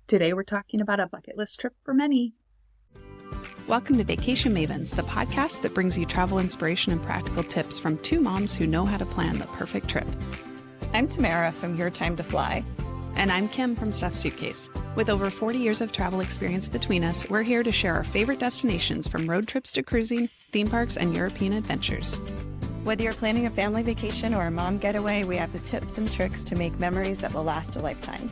Today we're talking about a bucket list trip for many. Welcome to Vacation Mavens, the podcast that brings you travel inspiration and practical tips from two moms who know how to plan the perfect trip. I'm Tamara from Your Time to Fly. And I'm Kim from Stuffed Suitcase. With over 40 years of travel experience between us, we're here to share our favorite destinations from road trips to cruising, theme parks, and European adventures. Whether you're planning a family vacation or a mom getaway, we have the tips and tricks to make memories that will last a lifetime.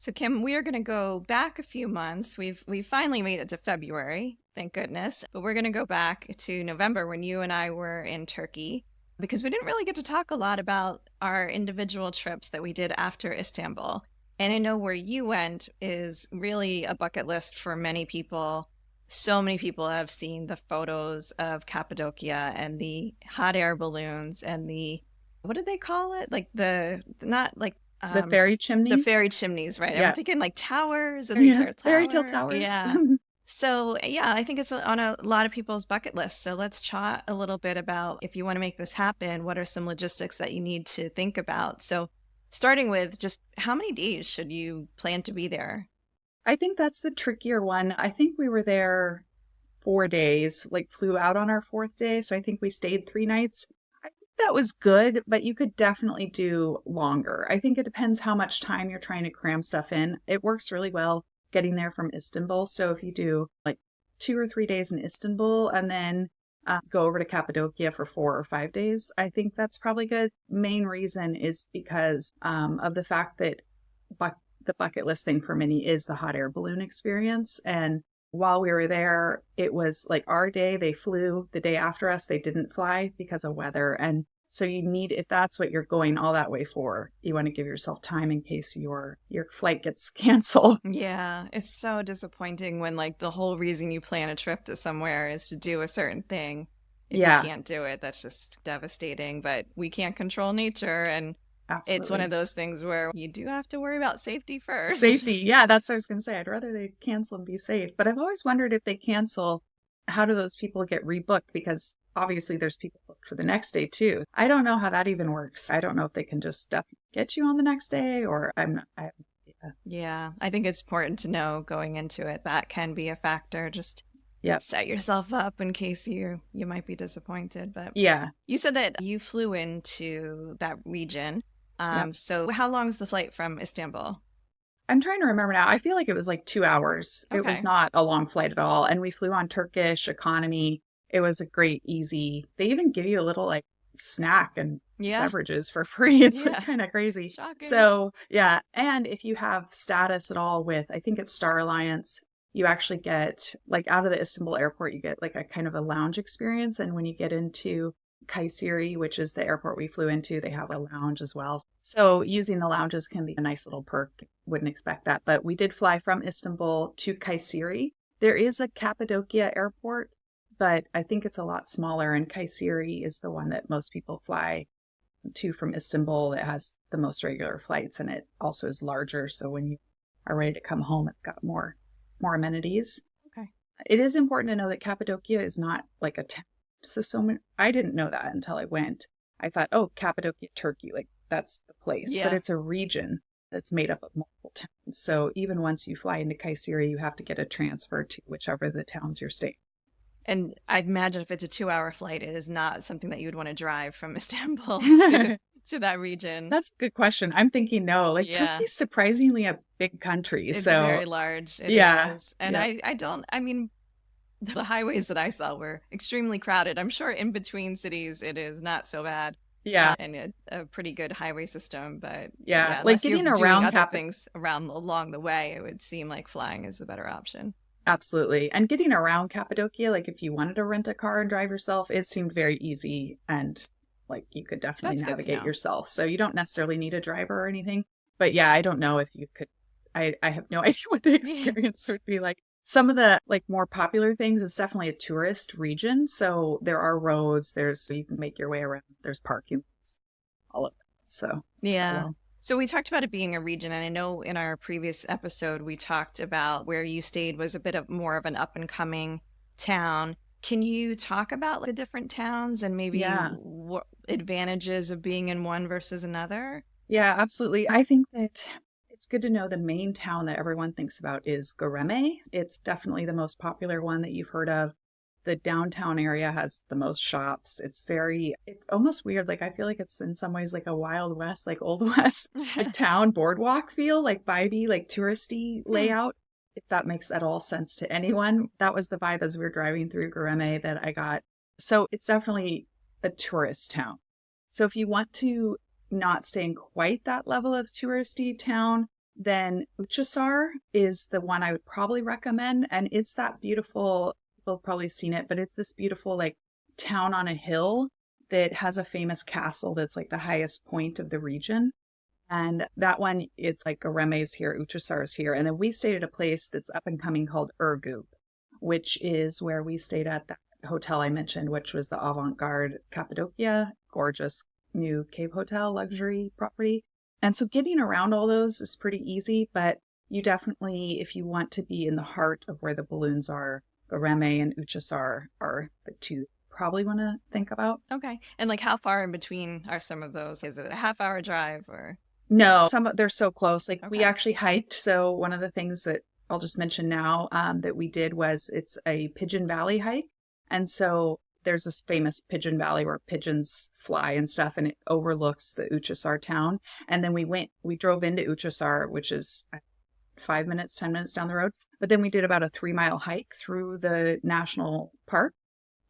So Kim, we are going to go back a few months. We finally made it to February, thank goodness. But we're going to go back to November when you and I were in Turkey, because we didn't really get to talk a lot about our individual trips that we did after Istanbul. And I know where you went is really a bucket list for many people. So many people have seen the photos of Cappadocia and the hot air balloons and the, what do they call it? Like the Fairy chimneys? The fairy chimneys, right? Yeah. I'm thinking like towers and fairy tale towers. Yeah. So, yeah, I think it's on a lot of people's bucket list. So let's chat a little bit about, if you want to make this happen, what are some logistics that you need to think about? So starting with just how many days should you plan to be there? I think that's the trickier one. I think we were there 4 days, flew out on our fourth day. So I think we stayed 3 nights. I think that was good, but you could definitely do longer. I think it depends how much time you're trying to cram stuff in. It works really well getting there from Istanbul. So if you do 2 or 3 days in Istanbul and then go over to Cappadocia for 4 or 5 days, I think that's probably good. Main reason is because of the fact that the bucket list thing for many is the hot air balloon experience. And while we were there, it was our day. They flew. The day after us, they didn't fly because of weather. And so you need, if that's what you're going all that way for, you want to give yourself time in case your flight gets canceled. Yeah, it's so disappointing when the whole reason you plan a trip to somewhere is to do a certain thing. If you can't do it, that's just devastating. But we can't control nature, and Absolutely. It's one of those things where you do have to worry about safety first. Safety, yeah, that's what I was going to say. I'd rather they cancel and be safe. But I've always wondered, if they cancel, how do those people get rebooked? Because obviously there's people booked for the next day too. I don't know how that even works. I don't know if they can just get you on the next day, or I have no idea. Yeah, I think it's important to know going into it. That can be a factor. Just set yourself up in case you might be disappointed. But yeah, you said that you flew into that region. So how long is the flight from Istanbul? I'm trying to remember now. I feel like it was 2 hours. Okay. It was not a long flight at all. And we flew on Turkish economy. It was a great, easy. They even give you a little snack and beverages for free. It's kind of crazy. Shocking. So yeah. And if you have status at all with, I think it's Star Alliance, you actually get out of the Istanbul airport, you get a kind of a lounge experience. And when you get into Kayseri, which is the airport we flew into, they have a lounge as well. So using the lounges can be a nice little perk. Wouldn't expect that. But we did fly from Istanbul to Kayseri. There is a Cappadocia airport, but I think it's a lot smaller. And Kayseri is the one that most people fly to from Istanbul. It has the most regular flights, and it also is larger. So when you are ready to come home, it's got more amenities. Okay. It is important to know that Cappadocia is not a town. So many, I didn't know that until I went. I thought, oh, Cappadocia, Turkey, that's the place. Yeah. But it's a region that's made up of multiple towns. So even once you fly into Kayseri, you have to get a transfer to whichever the towns you're staying. And I imagine if it's a 2-hour flight, it is not something that you would want to drive from Istanbul to that region. That's a good question. I'm thinking no. Turkey's surprisingly a big country. It's so very large. It is. And the highways that I saw were extremely crowded. I'm sure in between cities it is not so bad. Yeah. And a pretty good highway system. But getting around things along the way, it would seem like flying is the better option. Absolutely. And getting around Cappadocia, if you wanted to rent a car and drive yourself, it seemed very easy. And you could definitely navigate yourself. So you don't necessarily need a driver or anything. But yeah, I don't know if you could. I have no idea what the experience would be like. Some of the more popular things, it's definitely a tourist region. So there are roads, you can make your way around. There's parking lots, all of that. So, yeah. So we talked about it being a region. And I know in our previous episode, we talked about where you stayed was a bit of more of an up and coming town. Can you talk about the different towns and maybe what advantages of being in one versus another? Yeah, absolutely. I think that it's good to know the main town that everyone thinks about is Göreme. It's definitely the most popular one that you've heard of. The downtown area has the most shops. It's almost weird. Like, I feel like it's in some ways like a Wild West, like Old West, like town boardwalk feel, like vibey, like touristy layout. If that makes at all sense to anyone. That was the vibe as we were driving through Göreme that I got. So it's definitely a tourist town. So if you want to not stay in quite that level of touristy town, then Uçhisar is the one I would probably recommend. And it's that beautiful, people have probably seen it, but it's this beautiful like town on a hill that has a famous castle that's like the highest point of the region. And that one, it's like Göreme's here, Uçhisar's here. And then we stayed at a place that's up and coming called Ürgüp, which is where we stayed at that hotel I mentioned, which was the avant-garde Cappadocia, gorgeous new cave hotel luxury property. And so getting around all those is pretty easy, but you definitely, if you want to be in the heart of where the balloons are, Göreme and Uçhisar are the two you probably want to think about. Okay. And like how far in between are some of those? Is it a half-hour drive or? No, they're so close. Like we Okay. actually hiked. So one of the things that I'll just mention now that we did was it's a Pigeon Valley hike. And so there's this famous Pigeon Valley where pigeons fly and stuff, and it overlooks the Uçhisar town. And then we drove into Uçhisar, which is 5 minutes, 10 minutes down the road. But then we did about a 3-mile hike through the national park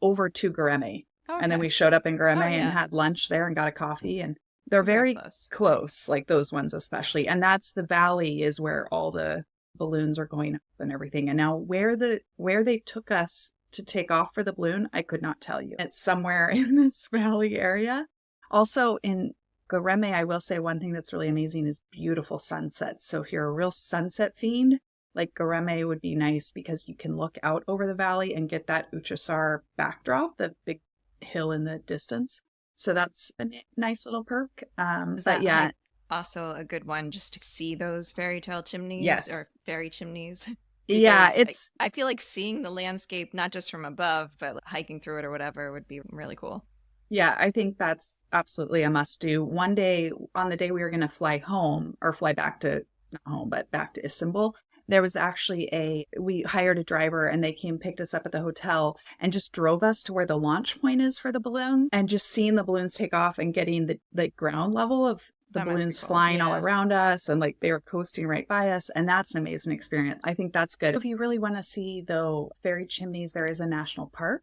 over to Göreme. Okay. And then we showed up in Göreme Oh, yeah. and had lunch there and got a coffee. And they're very close, like those ones especially. And that's the valley is where all the balloons are going up and everything. And now where they took us to take off for the balloon, I could not tell you. It's somewhere in this valley area. Also in Göreme, I will say one thing that's really amazing is beautiful sunsets. So if you're a real sunset fiend, like Göreme would be nice because you can look out over the valley and get that Uçhisar backdrop, the big hill in the distance. So that's a nice little perk. Is that like also a good one just to see those fairy tale chimneys? Yes. Or fairy chimneys? Yeah, it's. I feel like seeing the landscape, not just from above, but hiking through it or whatever would be really cool. Yeah, I think that's absolutely a must do. One day, on the day we were going to fly home or fly back to, not home, but back to Istanbul, there was actually we hired a driver and they came, picked us up at the hotel and just drove us to where the launch point is for the balloons, and just seeing the balloons take off and getting the ground level of the balloons flying all around us, and like they were coasting right by us. And that's an amazing experience. I think that's good. If you really want to see though fairy chimneys, there is a national park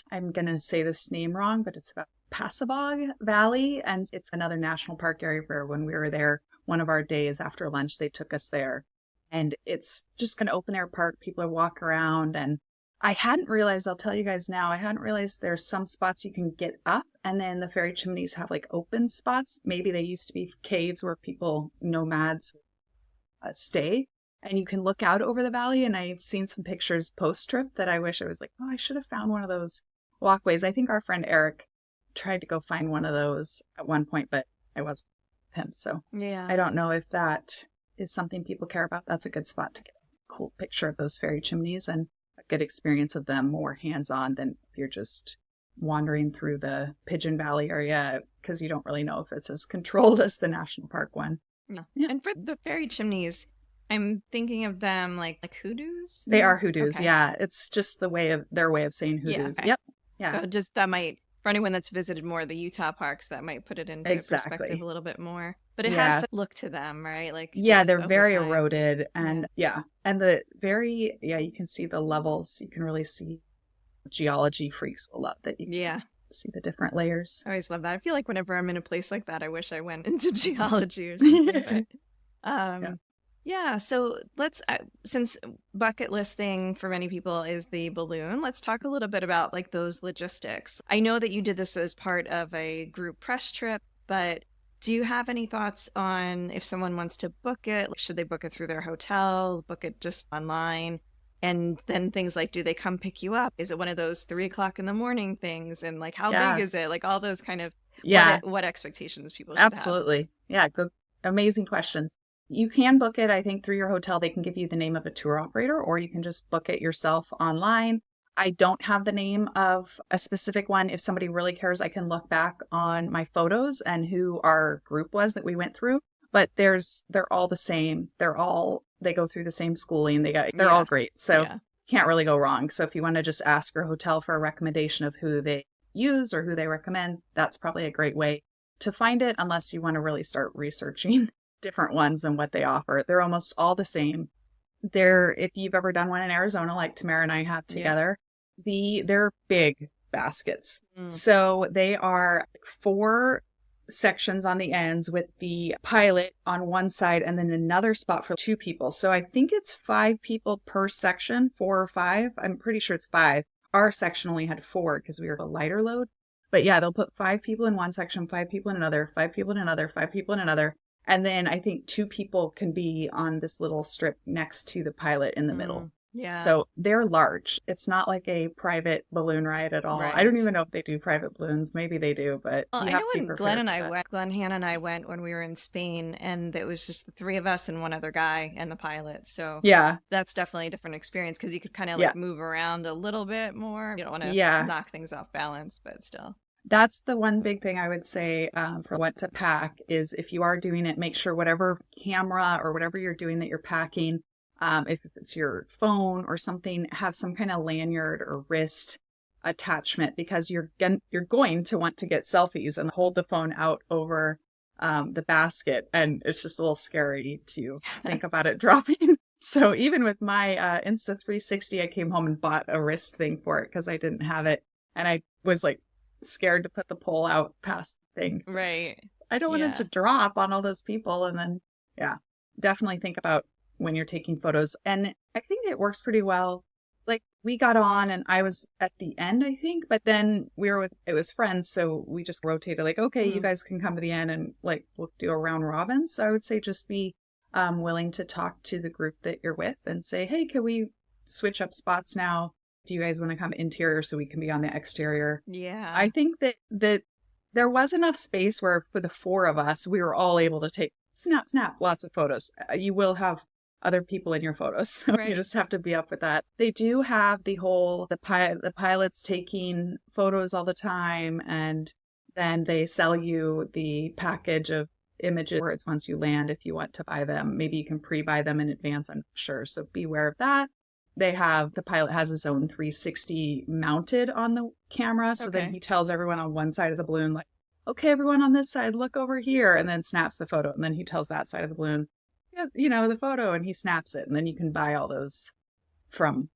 I'm going to say this name wrong, but it's about Passabog Valley. And it's another national park area where when we were there, one of our days after lunch, they took us there. And it's just an open air park. People are walking around. And I hadn't realized, I'll tell you guys now, I hadn't realized there's some spots you can get up, and then the fairy chimneys have like open spots. Maybe they used to be caves where nomads stay, and you can look out over the valley. And I've seen some pictures post-trip that I wish I was like, oh, I should have found one of those walkways. I think our friend Eric tried to go find one of those at one point, but I wasn't with him. So yeah, I don't know if that is something people care about. That's a good spot to get a cool picture of those fairy chimneys and a good experience of them, more hands-on than if you're just wandering through the Pigeon Valley area, because you don't really know if it's as controlled as the national park one. No. Yeah. And for the fairy chimneys, I'm thinking of them like hoodoos. They are hoodoos. Okay. Yeah. It's just their way of saying hoodoos. Yeah. Yep. Yeah. So just that might, for anyone that's visited more of the Utah parks, that might put it into perspective a little bit more. But it has a look to them, right? Like, yeah, they're very eroded, and and you can see the levels. You can really see geology freaks will love that. You can see the different layers. I always love that. I feel like whenever I'm in a place like that, I wish I went into geology or something. But, so let's, since bucket list thing for many people is the balloon, let's talk a little bit about like those logistics. I know that you did this as part of a group press trip, but do you have any thoughts on if someone wants to book it? Should they book it through their hotel, book it just online? And then things like, do they come pick you up? Is it one of those 3:00 in the morning things? And like, how big is it? Like all those kind of, what expectations people should have. Absolutely. Yeah. Good. Amazing questions. You can book it, I think, through your hotel. They can give you the name of a tour operator, or you can just book it yourself online. I don't have the name of a specific one. If somebody really cares, I can look back on my photos and who our group was that we went through. but they're all the same. They go through the same schooling. They're Yeah. all great. So Yeah. can't really go wrong. So if you want to just ask your hotel for a recommendation of who they use or who they recommend, that's probably a great way to find it, unless you want to really start researching different ones and what they offer. They're almost all the same. If you've ever done one in Arizona, like Tamara and I have together, they're big baskets. Mm. So they are 4 sections on the ends with the pilot on one side and then another spot for 2 people. So I think it's 5 people per section, 4 or 5. I'm pretty sure it's 5. Our section only had 4 because we were a lighter load. But yeah, they'll put 5 people in one section, 5 people in another, 5 people in another, 5 people in another. And then I think 2 people can be on this little strip next to the pilot in the middle. Yeah. So they're large. It's not like a private balloon ride at all. Right. I don't even know if they do private balloons. Maybe they do, but Well, you I have know to be when prepared Glenn, Hannah, and I went when we were in Spain, and it was just the 3 of us and one other guy and the pilot. So yeah, that's definitely a different experience because you could kind of like move around a little bit more. You don't want to knock things off balance, but still. That's the one big thing I would say for what to pack is if you are doing it, make sure whatever camera or whatever you're doing that you're packing, if it's your phone or something, have some kind of lanyard or wrist attachment, because you're going to want to get selfies and hold the phone out over the basket, and it's just a little scary to think about it dropping. So even with my Insta360, I came home and bought a wrist thing for it because I didn't have it, and I was like scared to put the pole out past the thing. Right. I don't want it to drop on all those people. And then, definitely think about when you're taking photos. And I think it works pretty well. Like we got on and I was at the end, I think, but then it was friends. So we just rotated like, okay, you guys can come to the end and like, we'll do a round robin. So I would say just be willing to talk to the group that you're with and say, hey, can we switch up spots now? Do you guys want to come interior so we can be on the exterior? Yeah. I think that there was enough space where for the 4 of us, we were all able to take snap, lots of photos. You will have other people in your photos, so you just have to be up with that. They do have the pilots taking photos all the time, and then they sell you the package of images where it's once you land if you want to buy them. Maybe you can pre-buy them in advance, I'm not sure. So beware of that. The pilot has his own 360 mounted on the camera. So then he tells everyone on one side of the balloon, like, okay, everyone on this side, look over here, and then snaps the photo. And then he tells that side of the balloon, the photo, and he snaps it. And then you can buy all those from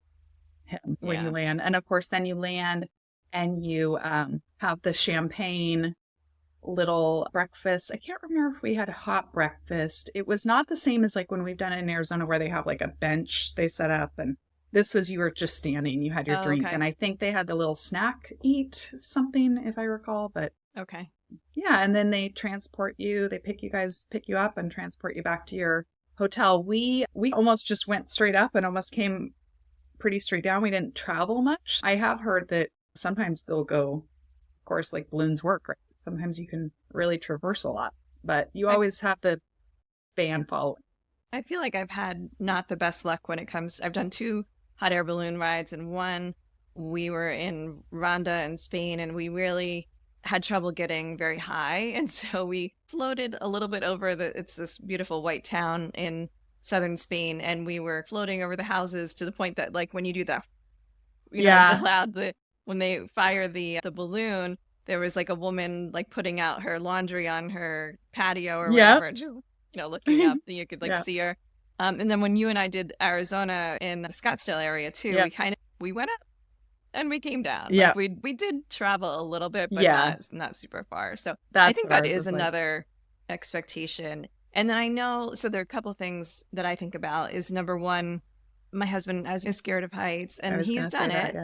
him when you land. And of course, then you land and you have the champagne little breakfast. I can't remember if we had a hot breakfast. It was not the same as like when we've done it in Arizona where they have like a bench they set up, and this was you were just standing, you had your drink. And I think they had the little snack eat something, if I recall, but yeah. And then they transport you, they pick you up and transport you back to your hotel. We almost just went straight up and almost came pretty straight down. We didn't travel much. I have heard that sometimes they'll go, of course, like balloons work, right? Sometimes you can really traverse a lot, but you always have the band following. I feel like I've had not the best luck when it comes. I've done 2 hot air balloon rides, and one we were in Ronda in Spain, and we really had trouble getting very high, and so we floated a little bit over it's this beautiful white town in southern Spain, and we were floating over the houses to the point that like when you do that, when they fire the balloon, there was like a woman like putting out her laundry on her patio or whatever, just looking up, you could like see her. And then when you and I did Arizona in the Scottsdale area too, we went up and we came down. Like we did travel a little bit, but not super far. So I think that is another expectation. And then I know, so there are a couple of things that I think about is number one, my husband is scared of heights and he's done it.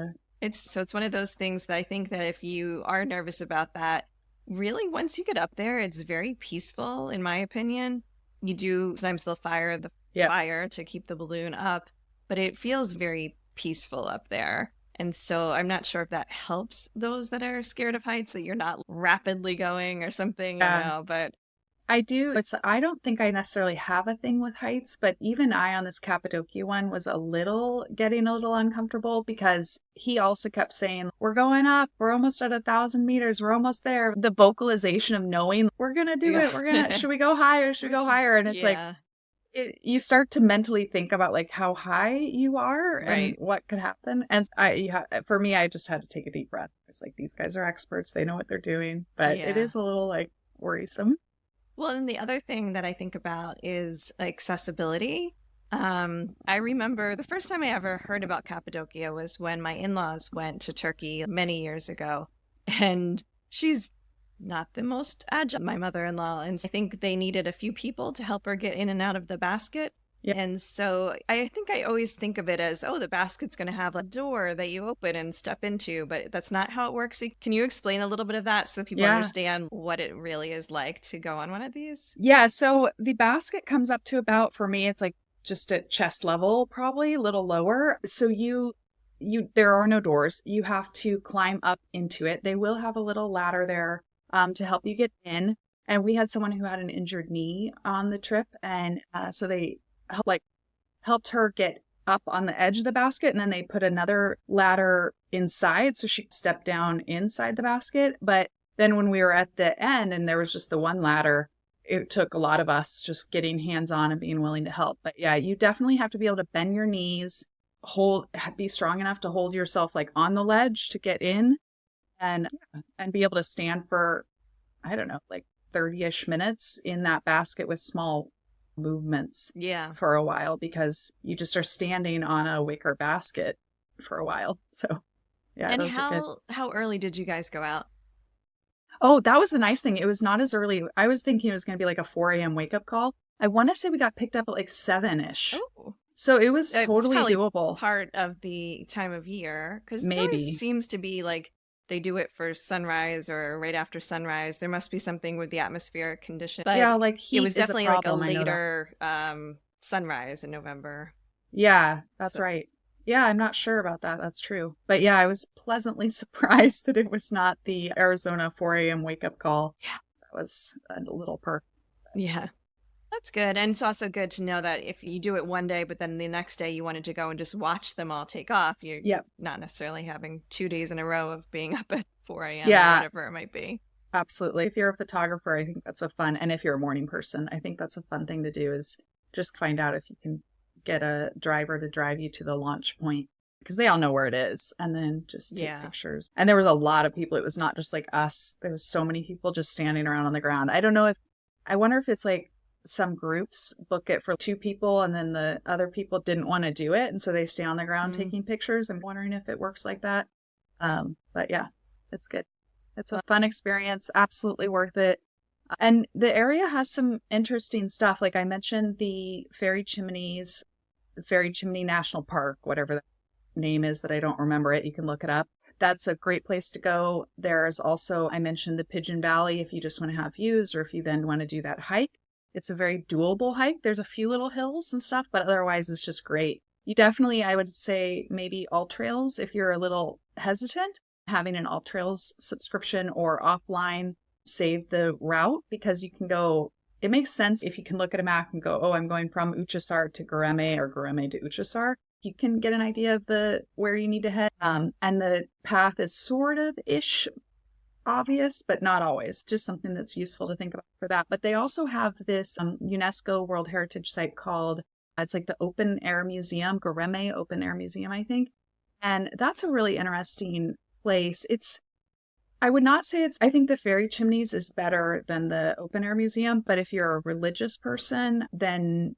It's one of those things that I think that if you are nervous about that, really once you get up there, it's very peaceful, in my opinion. You do, sometimes they'll fire the fire to keep the balloon up, but it feels very peaceful up there. And so I'm not sure if that helps those that are scared of heights, that you're not rapidly going or something, but I do. I don't think I necessarily have a thing with heights, but even I on this Cappadocia one was getting a little uncomfortable because he also kept saying, we're going up. We're almost at 1,000 meters. We're almost there. The vocalization of knowing we're going to do it. Should we go higher? Should we go higher? And it's like, Yeah. you start to mentally think about like how high you are and Right. what could happen. And for me, I just had to take a deep breath. It's like, these guys are experts. They know what they're doing, but it Yeah. is a little like worrisome. Well, and the other thing that I think about is accessibility. I remember the first time I ever heard about Cappadocia was when my in-laws went to Turkey many years ago. And she's not the most agile, my mother-in-law. And I think they needed a few people to help her get in and out of the basket. Yeah. And so I think I always think of it as, oh, the basket's going to have a door that you open and step into, but that's not how it works. Can you explain a little bit of that so people Yeah. understand what it really is like to go on one of these? Yeah. So the basket comes up to about, for me, it's like just at chest level, probably a little lower. So there are no doors. You have to climb up into it. They will have a little ladder there to help you get in. And we had someone who had an injured knee on the trip. And so they helped her get up on the edge of the basket, and then they put another ladder inside so she could step down inside the basket. But then when we were at the end and there was just the one ladder, it took a lot of us just getting hands-on and being willing to help. But yeah, you definitely have to be able to bend your knees, be strong enough to hold yourself like on the ledge to get in, and be able to stand for, I don't know, like 30-ish minutes in that basket with small movements for a while, because you just are standing on a wicker basket for a while. So yeah. And those are good. how early did you guys go out? Oh, that was the nice thing. It was not as early. I was thinking it was going to be like a 4 a.m. wake up call. I want to say we got picked up at like 7-ish. Oh, So it was it's totally probably doable. part of the time of year, because it Maybe. always seems to be like they do it for sunrise or right after sunrise. There must be something with the atmospheric condition. But Yeah, like heat it was is a definitely like a problem, I know that. later sunrise in November. Yeah, that's So- right. Yeah, I'm not sure about that. That's true. But yeah, I was pleasantly surprised that it was not the Arizona 4 a.m. wake up call. Yeah. That was a little perk. Yeah. That's good. And it's also good to know that if you do it one day, but then the next day you wanted to go and just watch them all take off, you're not necessarily having 2 days in a row of being up at 4 a.m. or whatever it might be. Absolutely. If you're a photographer, I think that's and if you're a morning person, I think that's a fun thing to do, is just find out if you can get a driver to drive you to the launch point, because they all know where it is, and then just take pictures. And there was a lot of people. It was not just like us. There was so many people just standing around on the ground. I wonder if it's like some groups book it for 2 people and then the other people didn't want to do it, and so they stay on the ground taking pictures. I'm wondering if it works like that. But yeah, it's good. It's a fun experience. Absolutely worth it. And the area has some interesting stuff. Like I mentioned, the Fairy Chimney National Park, whatever the name is that I don't remember it. You can look it up. That's a great place to go. There's also, I mentioned the Pigeon Valley if you just want to have views, or if you then want to do that hike. It's a very doable hike. There's a few little hills and stuff, but otherwise it's just great. You definitely, I would say maybe All Trails if you're a little hesitant. Having an All Trails subscription or offline save the route, because you can go, it makes sense if you can look at a map and go, oh, I'm going from Uçhisar to Göreme or Göreme to Uçhisar. You can get an idea of where you need to head. And the path is sort of ish obvious, but not always. Just something that's useful to think about for that. But they also have this UNESCO World Heritage Site called, it's like the Open Air Museum, Göreme Open Air Museum, I think. And that's a really interesting place. I would not say I think the Fairy Chimneys is better than the Open Air Museum, but if you're a religious person, then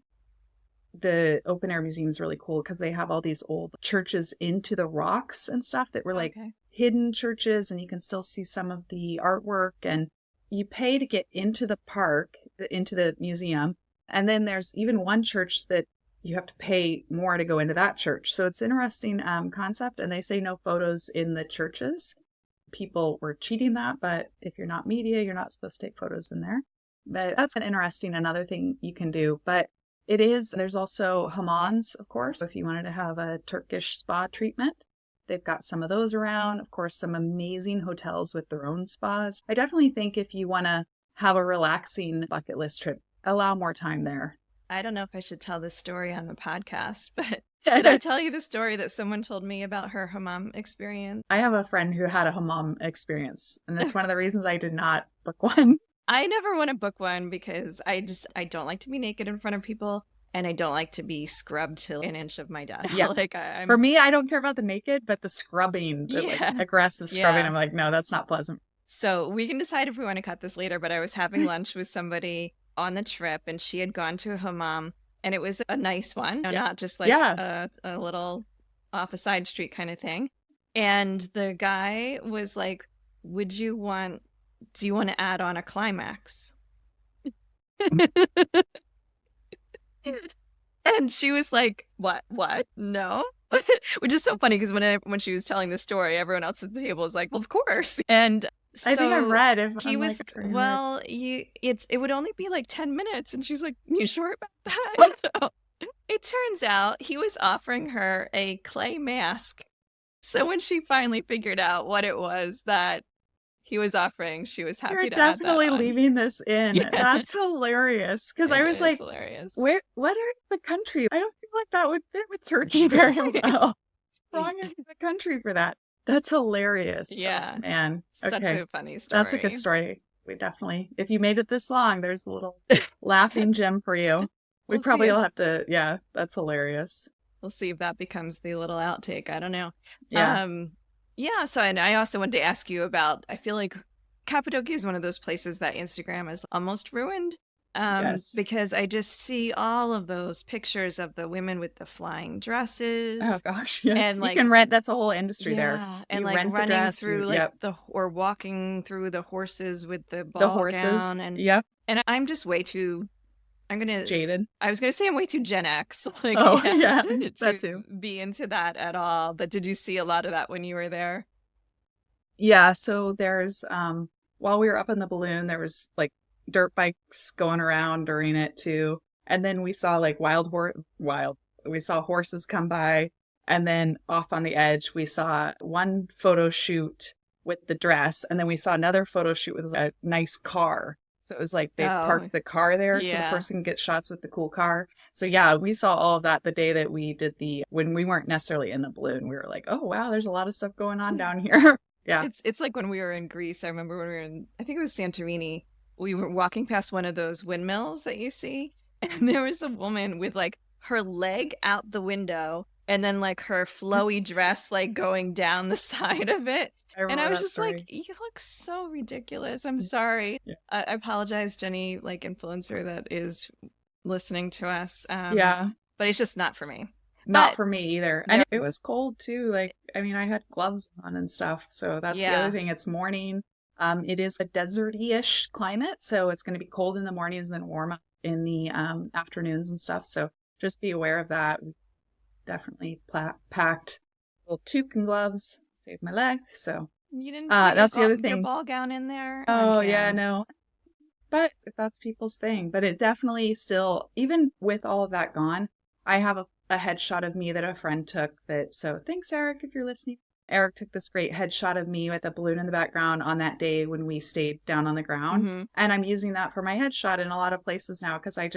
the Open Air Museum is really cool, because they have all these old churches into the rocks and stuff that were like hidden churches, and you can still see some of the artwork, and you pay to get into the park, into the museum. And then there's even one church that you have to pay more to go into that church. So it's an interesting concept, and they say no photos in the churches. People were cheating that, but if you're not media, you're not supposed to take photos in there. But that's another thing you can do. But there's also hamams, of course, if you wanted to have a Turkish spa treatment. They've got some of those around. Of course, some amazing hotels with their own spas. I definitely think if you want to have a relaxing bucket list trip, allow more time there. I don't know if I should tell this story on the podcast, but did I tell you the story that someone told me about her hammam experience? I have a friend who had a hammam experience, and that's one of the reasons I did not book one. I never want to book one because I don't like to be naked in front of people, and I don't like to be scrubbed to an inch of my dad. Yeah. Like For me, I don't care about the naked, but the scrubbing, the like aggressive scrubbing, I'm like, no, that's not pleasant. So we can decide if we want to cut this later, but I was having lunch with somebody on the trip, and she had gone to a hammam, and it was a nice one, not just like a little off a side street kind of thing. And the guy was like, do you want to add on a climax? And she was like, what? No. Which is so funny because when she was telling the story, everyone else at the table was like, well, of course. And so I think I read if he I'm was like, well, it would only be like 10 minutes. And she's like, you sure about that? So it turns out he was offering her a clay mask. So when she finally figured out what it was that he was offering, she was happy You're to add that definitely on. leaving this in. Yeah. That's hilarious. Because I was like, hilarious. What are the country? I don't feel like that would fit with Turkey very well. What's wrong in the country for that? That's hilarious. Yeah. Oh, man. Okay. Such a funny story. That's a good story. We definitely, if you made it this long, there's a little laughing gem for you. We probably will have to, that's hilarious. We'll see if that becomes the little outtake. I don't know. Yeah. Yeah, so and I also wanted to ask you about, I feel like Cappadocia is one of those places that Instagram has almost ruined. Yes. Because I just see all of those pictures of the women with the flying dresses. Oh gosh, yes. And like, you can rent, that's a whole industry there. And you like rent running dress, through or walking through the horses with the horses. Gown. And and I'm just way too jaded. I was gonna say I'm way too Gen X. Like, that too. Be into that at all. But did you see a lot of that when you were there? Yeah. So there's while we were up in the balloon, there was like dirt bikes going around during it too, and then we saw like we saw horses come by, and then off on the edge we saw one photo shoot with the dress, and then we saw another photo shoot with a nice car. So it was like they parked the car there so the person gets shots with the cool car. So yeah, we saw all of that the day that we did when we weren't necessarily in the balloon. We were like, oh wow, there's a lot of stuff going on down here. Yeah. It's like when we were in Greece. I remember when we were in, I think it was Santorini, we were walking past one of those windmills that you see. And there was a woman with like her leg out the window and then like her flowy dress like going down the side of it. I was just like, you look so ridiculous. I'm sorry. Yeah. I apologize to any like influencer that is listening to us. But it's just not for me. Not for me either. And it was cold too. Like, I mean, I had gloves on and stuff. So that's the other thing. It's morning. It is a desert-ish climate. So it's going to be cold in the mornings and then warm up in the afternoons and stuff. So just be aware of that. We definitely packed little toque and gloves. Saved my leg, so you didn't. That's the other thing. Your ball gown in there. Oh yeah, no. But if that's people's thing, but it definitely still, even with all of that gone, I have a headshot of me that a friend took. So thanks, Eric, if you're listening. Eric took this great headshot of me with a balloon in the background on that day when we stayed down on the ground, and I'm using that for my headshot in a lot of places now because I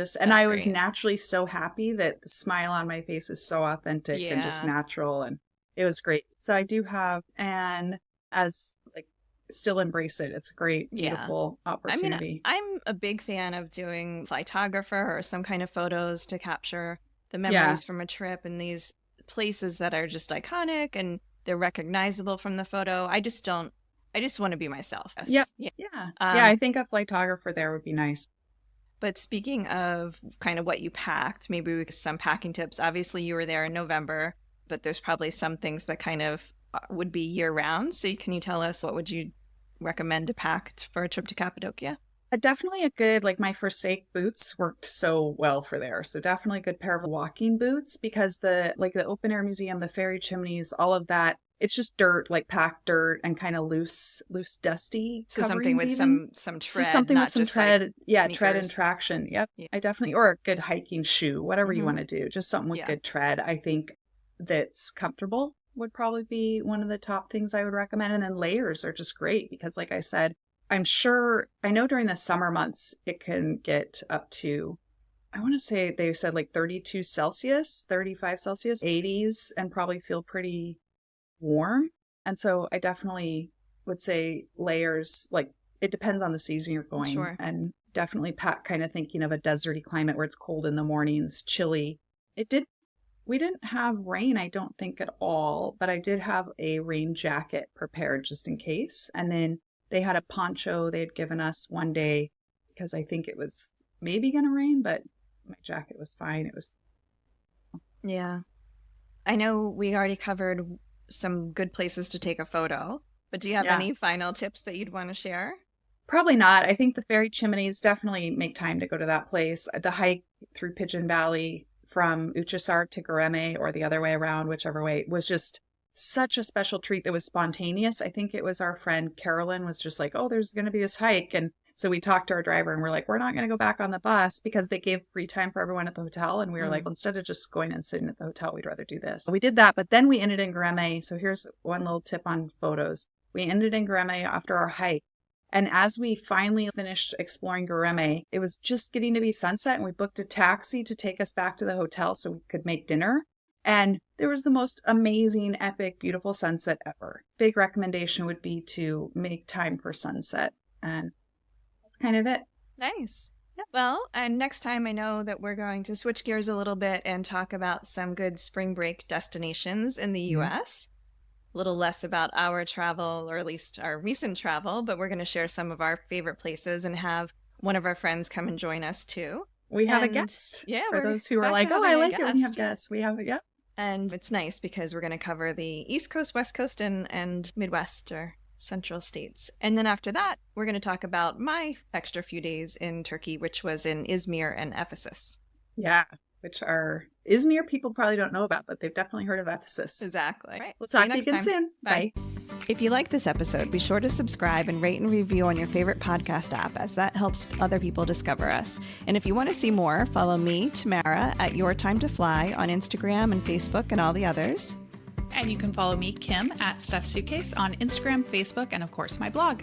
was naturally so happy that the smile on my face is so authentic and just natural and. It was great. So I do have, and as like, still embrace it. It's a great, beautiful opportunity. I mean, I'm a big fan of doing photographer or some kind of photos to capture the memories from a trip and these places that are just iconic and they're recognizable from the photo. I just want to be myself. Yeah. I think a photographer there would be nice. But speaking of kind of what you packed, maybe some packing tips. Obviously, you were there in November. But there's probably some things that kind of would be year-round. So can you tell us what would you recommend to pack for a trip to Cappadocia? Definitely a good, like my Forsake boots worked so well for there. So definitely a good pair of walking boots because the open air museum, the fairy chimneys, all of that, it's just dirt, like packed dirt and kind of loose, dusty. So something with some tread. So something with some tread. Like tread and traction. Yep. Yeah. I definitely, or a good hiking shoe, whatever you want to do. Just something with good tread. I think that's comfortable would probably be one of the top things I would recommend. And then layers are just great because like I said, I'm sure, I know during the summer months, it can get up to, I want to say they said like 32 Celsius, 35 Celsius, 80s, and probably feel pretty warm. And so I definitely would say layers, like it depends on the season you're going. Sure. And definitely pack kind of thinking of a deserty climate where it's cold in the mornings, chilly. We didn't have rain, I don't think at all, but I did have a rain jacket prepared just in case. And then they had a poncho they had given us one day because I think it was maybe going to rain, but my jacket was fine. It was. Yeah. I know we already covered some good places to take a photo, but do you have any final tips that you'd want to share? Probably not. I think the ferry chimneys, definitely make time to go to that place. The hike through Pigeon Valley from Uçhisar to Göreme or the other way around, whichever way, was just such a special treat that was spontaneous. I think it was our friend Carolyn was just like, oh, there's going to be this hike. And so we talked to our driver and we're like, we're not going to go back on the bus because they gave free time for everyone at the hotel. And we were like, well, instead of just going and sitting at the hotel, we'd rather do this. So we did that, but then we ended in Göreme. So here's one little tip on photos. We ended in Göreme after our hike. And as we finally finished exploring Göreme, it was just getting to be sunset and we booked a taxi to take us back to the hotel so we could make dinner. And there was the most amazing, epic, beautiful sunset ever. Big recommendation would be to make time for sunset. And that's kind of it. Nice. Yeah. Well, and next time I know that we're going to switch gears a little bit and talk about some good spring break destinations in the U.S. A little less about our travel, or at least our recent travel, but we're going to share some of our favorite places and have one of our friends come and join us too. We have a guest. Yeah. For those who are like, oh, I like it when you have guests. We have it, yeah. And it's nice because we're going to cover the East Coast, West Coast, and Midwest or Central states. And then after that, we're going to talk about my extra few days in Turkey, which was in Izmir and Ephesus. Yeah, which are Izmir people probably don't know about, but they've definitely heard of Ephesus. Exactly. Right. We'll talk to you again soon. Bye. If you like this episode, be sure to subscribe and rate and review on your favorite podcast app, as that helps other people discover us. And if you want to see more, follow me, Tamara, at Your Time to Fly on Instagram and Facebook and all the others. And you can follow me, Kim, at Stuff Suitcase on Instagram, Facebook, and of course my blog.